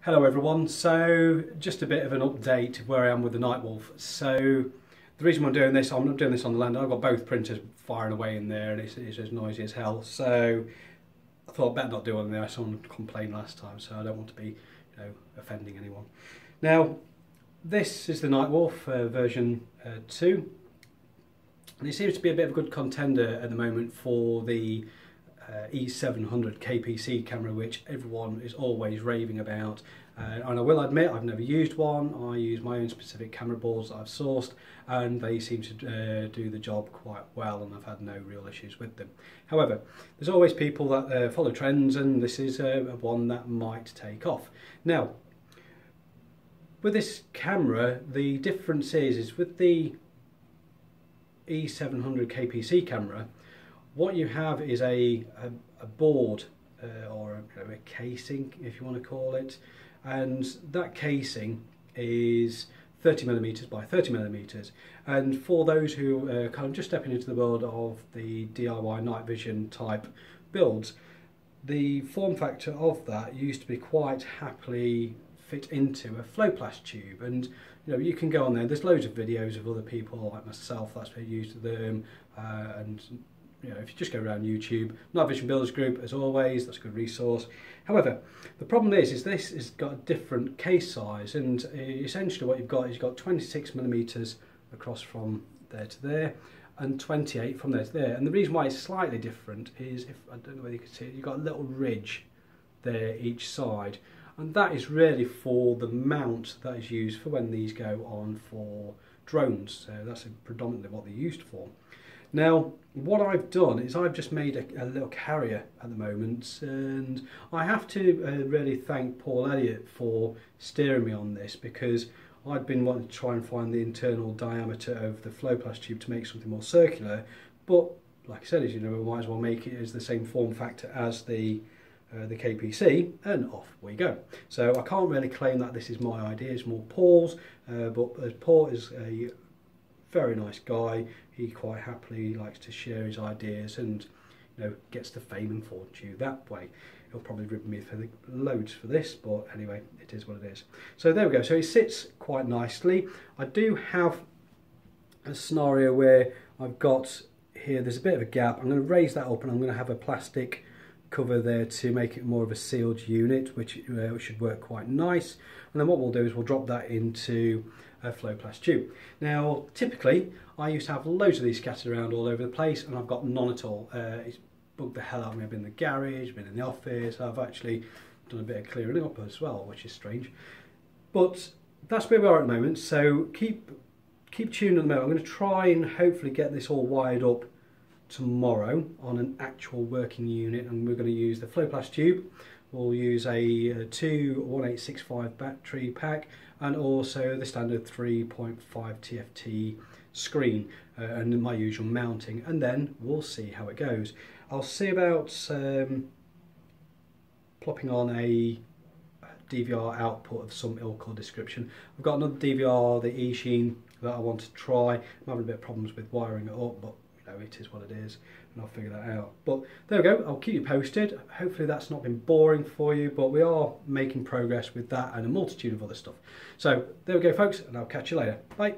Hello everyone, so just a bit of an update where I am with the Nightwolf. So the reason I'm doing this, I'm not doing this on the land, I've got both printers firing away in there and it's as noisy as hell. So I thought I'd better not do it on there, someone complained last time, so I don't want to be offending anyone. Now this is the Nightwolf version 2, and it seems to be a bit of a good contender at the moment for the E700 KPC camera, which everyone is always raving about, and I will admit I've never used one. I use my own specific camera boards that I've sourced and they seem to do the job quite well, and I've had no real issues with them. However, there's always people that follow trends, and this is one that might take off. Now with this camera, the difference is with the E700 KPC camera, what you have is a board or a casing, if you want to call it, and that casing is 30mm by 30mm. And for those who are kind of just stepping into the world of the DIY night vision type builds, the form factor of that used to be quite happily fit into a floplast tube, and you can go on there. There's loads of videos of other people like myself that's been used to them, and if you just go around YouTube, Night Vision Builders Group, as always, that's a good resource. However, the problem is this has got a different case size, and essentially what you've got is you've got 26mm across from there to there, and 28 from there to there. And the reason why it's slightly different is, if I don't know whether you can see it, you've got a little ridge there each side, and that is really for the mount that is used for when these go on for drones. So that's predominantly what they're used for. Now what I've done is I've just made a little carrier at the moment, and I have to really thank Paul Elliott for steering me on this, because I'd been wanting to try and find the internal diameter of the floplast tube to make something more circular, but like I said, as you know, we might as well make it as the same form factor as the KPC, and off we go. So I can't really claim that this is my idea, it's more Paul's, but Paul is a very nice guy. He quite happily likes to share his ideas and gets the fame and fortune that way. He'll probably rib me for loads for this, but anyway, it is what it is. So there we go. So it sits quite nicely. I do have a scenario where I've got here, there's a bit of a gap. I'm going to raise that up, and I'm going to have a plastic cover there to make it more of a sealed unit, which should work quite nice. And then what we'll do is we'll drop that into a floplast tube. Now typically I used to have loads of these scattered around all over the place, and I've got none at all. It's bugged the hell out of me. I've been in the garage, been in the office, I've actually done a bit of clearing up as well, which is strange. But that's where we are at the moment, so keep tuned at the moment. I'm going to try and hopefully get this all wired up tomorrow on an actual working unit, and we're going to use the floplast tube. We'll use a 21865 battery pack, and also the standard 3.5 TFT screen, and my usual mounting, and then we'll see how it goes. I'll see about plopping on a DVR output of some ilk or description. I've got another DVR, the E-Sheen, that I want to try. I'm having a bit of problems with wiring it up, but it is what it is, and I'll figure that out. But there we go, I'll keep you posted. Hopefully that's not been boring for you, but we are making progress with that and a multitude of other stuff. So there we go folks, and I'll catch you later. Bye.